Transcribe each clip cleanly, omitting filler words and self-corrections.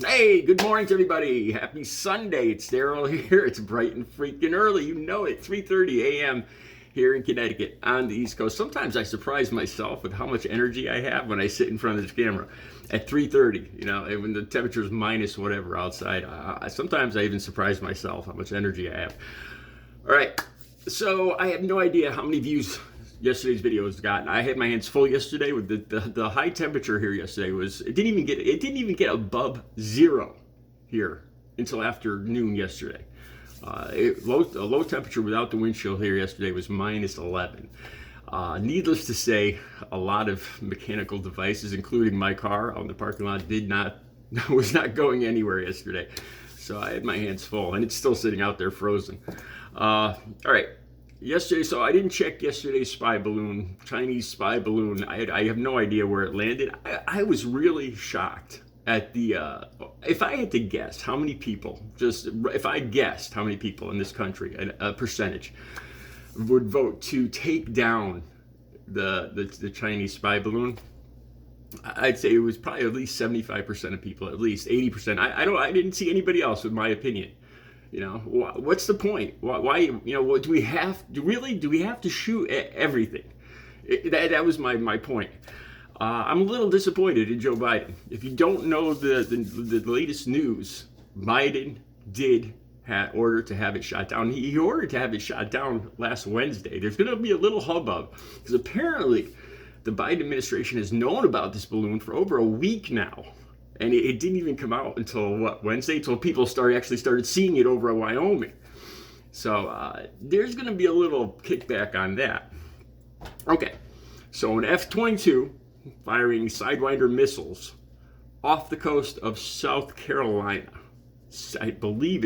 Hey, good morning to everybody. Happy Sunday. It's Daryl here. It's bright and freaking early. You know it. 3:30 a.m. here in Connecticut on the East Coast. Sometimes I surprise myself with how much energy I have when I sit in front of this camera at 3:30. And when the temperature is minus whatever outside. Sometimes I even surprise myself how much energy I have. All right. So I have no idea how many views yesterday's video has gotten. I had my hands full yesterday with the high temperature here yesterday. It didn't even get above zero here until afternoon yesterday. A low temperature without the wind chill here yesterday was minus 11. Needless to say, a lot of mechanical devices, including my car out in the parking lot, was not going anywhere yesterday. So I had my hands full, and it's still sitting out there frozen. All right. Yesterday, so I didn't check yesterday's spy balloon, Chinese spy balloon. I have no idea where it landed. I was really shocked at if I had to guess how many people, if I guessed how many people in this country, a percentage, would vote to take down the Chinese spy balloon, I'd say it was probably at least 75% of people, at least 80%. I didn't see anybody else with my opinion. What's the point? Why do we have to shoot at everything? That was my point. I'm a little disappointed in Joe Biden. If you don't know the latest news, Biden did order to have it shot down. He ordered to have it shot down last Wednesday. There's going to be a little hubbub because apparently the Biden administration has known about this balloon for over a week now. And it didn't even come out until Wednesday, until people actually started seeing it over in Wyoming. So there's going to be a little kickback on that. Okay, so an F-22 firing Sidewinder missiles off the coast of South Carolina. I believe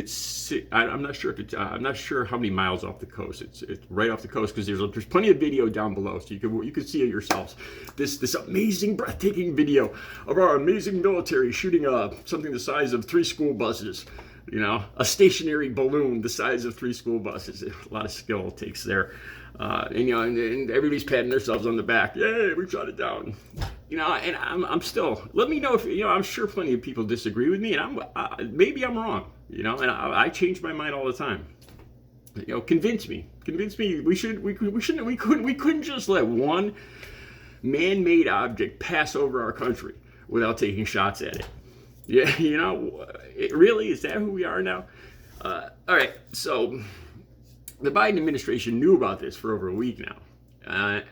I'm not sure I'm not sure how many miles off the coast. It's right off the coast because there's plenty of video down below, so you can see it yourselves. This amazing, breathtaking video of our amazing military shooting something the size of 3 school buses. A stationary balloon the size of 3 school buses. A lot of skill it takes there. And everybody's patting themselves on the back. Yay, we shot it down. And I'm still. Let me know if I'm sure plenty of people disagree with me, and maybe I'm wrong. And I change my mind all the time. Convince me. We couldn't just let one man-made object pass over our country without taking shots at it. Yeah, really, is that who we are now? All right, so the Biden administration knew about this for over a week now.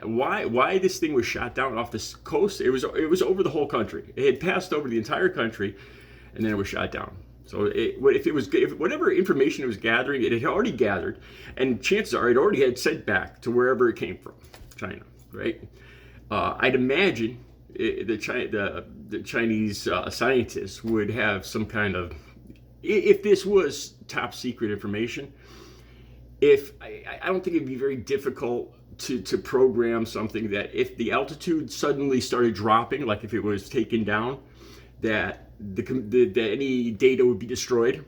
Why this thing was shot down off the coast? It was over the whole country. It had passed over the entire country, and then it was shot down. So if whatever information it was gathering, it had already gathered, and chances are it already had sent back to wherever it came from, China, right? I'd imagine the Chinese scientists would have some kind of, if this was top secret information. I don't think it'd be very difficult to program something that if the altitude suddenly started dropping, like if it was taken down, that any data would be destroyed.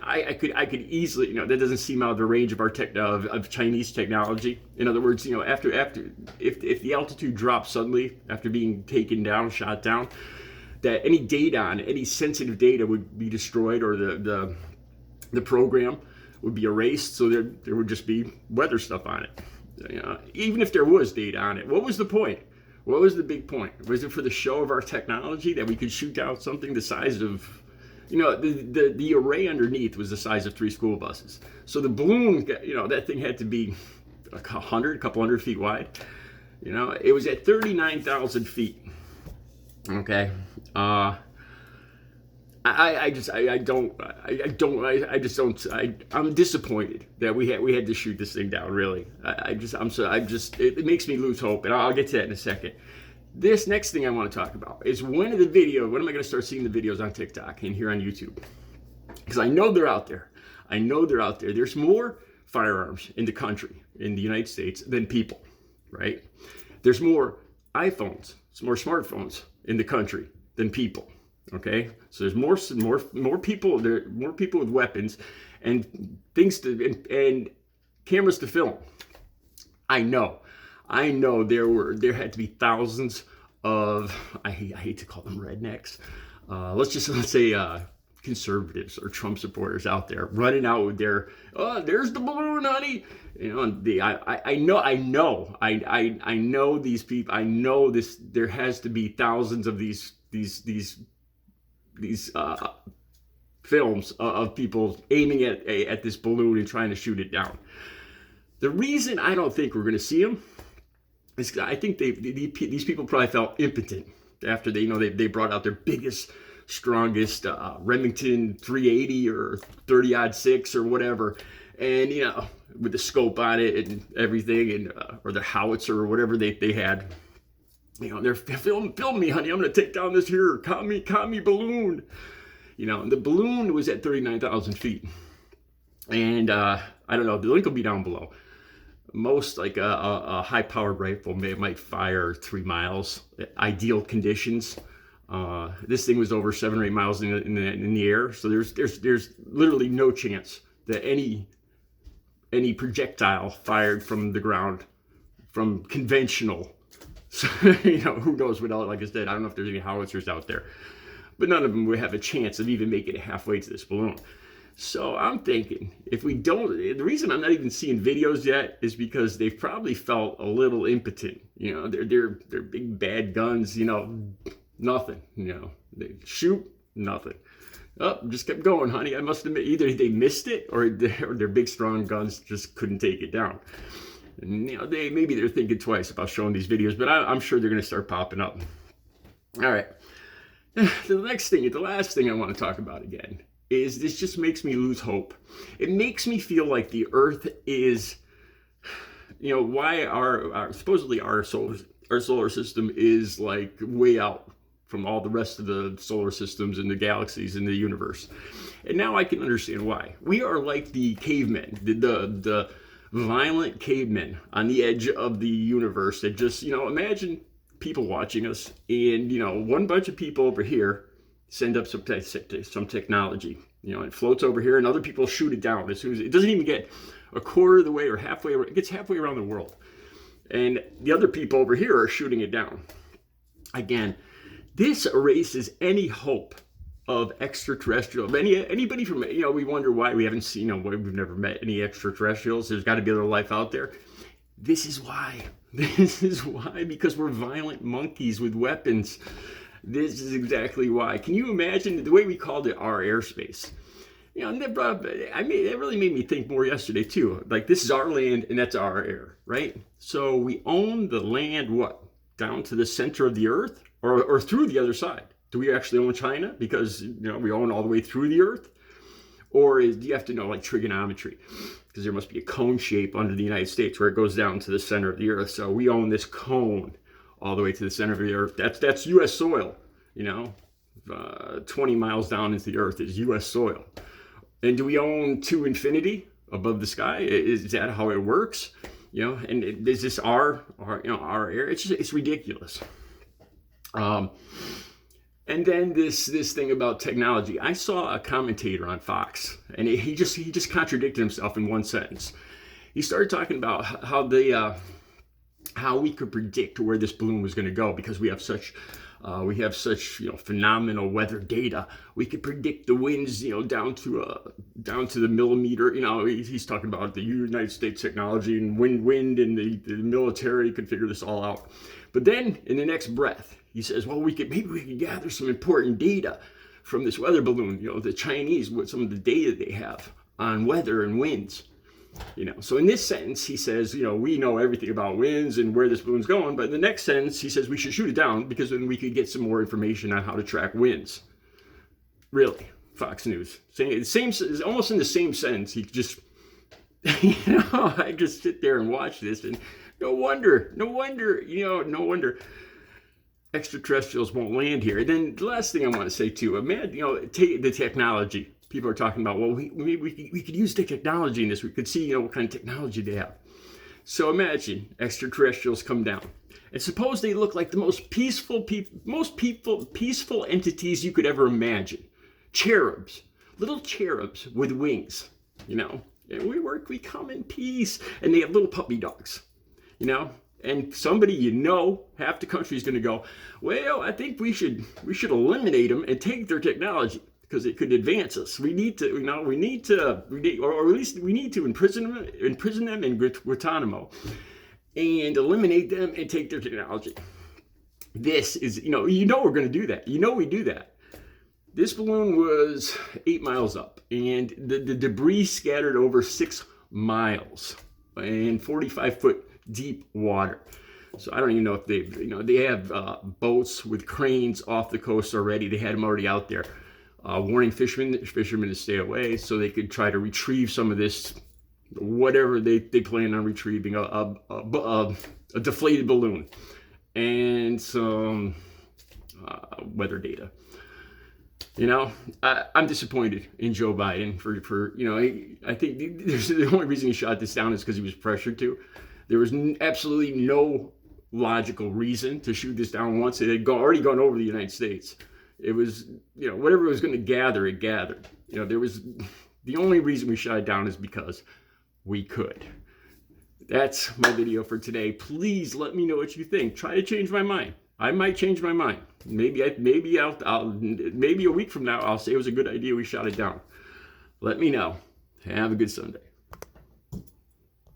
I could easily, that doesn't seem out of the range of of Chinese technology. In other words, if the altitude drops suddenly after being taken down, shot down, that any sensitive data would be destroyed, or the program would be erased, so there would just be weather stuff on it. Even if there was data on it, what was the point? What was the big point? Was it for the show of our technology that we could shoot down something the size of, the array underneath was the size of 3 school buses. So the balloon, that thing had to be a couple hundred feet wide. It was at 39,000 feet. Okay. I'm disappointed that we had to shoot this thing down. Really, it makes me lose hope, and I'll get to that in a second. This next thing I want to talk about is when am I going to start seeing the videos on TikTok and here on YouTube? Because I know they're out there. There's more firearms in the country, in the United States, than people, right? There's more iPhones, more smartphones in the country than people. Okay, so there's more people. There are more people with weapons and things and cameras to film. I know there had to be thousands of, I hate to call them rednecks, let's say conservatives or Trump supporters out there running out with their, oh, there's the balloon, honey. You know, I know these people. I know this. There has to be thousands of these films of people aiming at this balloon and trying to shoot it down. The reason I don't think we're going to see them is I think these people probably felt impotent after they brought out their biggest, strongest Remington 380 or 30-06 or whatever, and with the scope on it and everything, and or the howitzer or whatever they had. They're film me, honey. I'm gonna take down this here commie balloon. And the balloon was at 39,000 feet, and I don't know. The link will be down below. Most like a high-powered rifle might fire 3 miles, ideal conditions. This thing was over 7 or 8 miles in the air, so there's literally no chance that any projectile fired from the ground, from conventional, so, who knows what else, like I said, I don't know if there's any howitzers out there, but none of them would have a chance of even making it halfway to this balloon. So I'm thinking, if we don't, the reason I'm not even seeing videos yet is because they've probably felt a little impotent. They're big bad guns, nothing, they shoot, nothing. Oh, just kept going, honey. I must admit, either they missed it or their big strong guns just couldn't take it down. And, maybe they're thinking twice about showing these videos, but I'm sure they're going to start popping up. All right. The last thing I want to talk about again is this just makes me lose hope. It makes me feel like the Earth is, why supposedly our solar system is like way out from all the rest of the solar systems and the galaxies in the universe. And now I can understand why. We are like the cavemen, the violent cavemen on the edge of the universe that just, imagine people watching us and, one bunch of people over here send up some technology, it floats over here and other people shoot it down as soon as it doesn't even get a quarter of the way or halfway, it gets halfway around the world. And the other people over here are shooting it down. Again, this erases any hope of extraterrestrial. Anybody from, we wonder why we haven't seen, we've never met any extraterrestrials. There's got to be other life out there. This is why. This is why, because we're violent monkeys with weapons. This is exactly why. Can you imagine the way we called it our airspace? And that really made me think more yesterday too. Like, this is our land and that's our air, right? So we own the land, what? Down to the center of the earth? Or through the other side? Do we actually own China because we own all the way through the earth? Or do you have to know like trigonometry? Because there must be a cone shape under the United States where it goes down to the center of the earth. So we own this cone all the way to the center of the earth. That's U.S. soil. 20 miles down into the earth is U.S. soil. And do we own to infinity above the sky? Is that how it works? And is this our air? It's ridiculous. And then this thing about technology. I saw a commentator on Fox, and he just contradicted himself in one sentence. He started talking about how we could predict where this balloon was going to go because we have such phenomenal weather data. We could predict the winds down to the millimeter. He's talking about the United States technology and wind and the military could figure this all out. But then in the next breath, he says, well, maybe we could gather some important data from this weather balloon, the Chinese, with some of the data they have on weather and winds. So in this sentence, he says, we know everything about winds and where this balloon's going. But in the next sentence, he says we should shoot it down because then we could get some more information on how to track winds. Really, Fox News. Saying the same, almost in the same sentence, he just, I just sit there and watch this and no wonder extraterrestrials won't land here. And then the last thing I want to say too, take the technology. People are talking about, well, we could use the technology in this. We could see, what kind of technology they have. So imagine extraterrestrials come down, and suppose they look like the most peaceful entities you could ever imagine. Cherubs, little cherubs with wings, And we come in peace, and they have little puppy dogs, And somebody, half the country is going to go, well, I think we should eliminate them and take their technology because it could advance us. We need to, or at least we need to imprison them in Guantanamo and eliminate them and take their technology. This is, we're going to do that. We do that. This balloon was 8 miles up, and the debris scattered over 6 miles in 45-foot deep water. So I don't even know if they have boats with cranes off the coast already. They had them already out there, warning fishermen to stay away so they could try to retrieve some of this, whatever they plan on retrieving, a deflated balloon and some weather data. I'm disappointed in Joe Biden for I think the only reason he shot this down is because he was pressured to. There was absolutely no logical reason to shoot this down once it had already gone over the United States. It was, whatever it was going to gather, it gathered. There was, the only reason we shot it down is because we could. That's my video for today. Please let me know what you think. Try to change my mind. I might change my mind. Maybe a week from now I'll say it was a good idea we shot it down. Let me know. Have a good Sunday.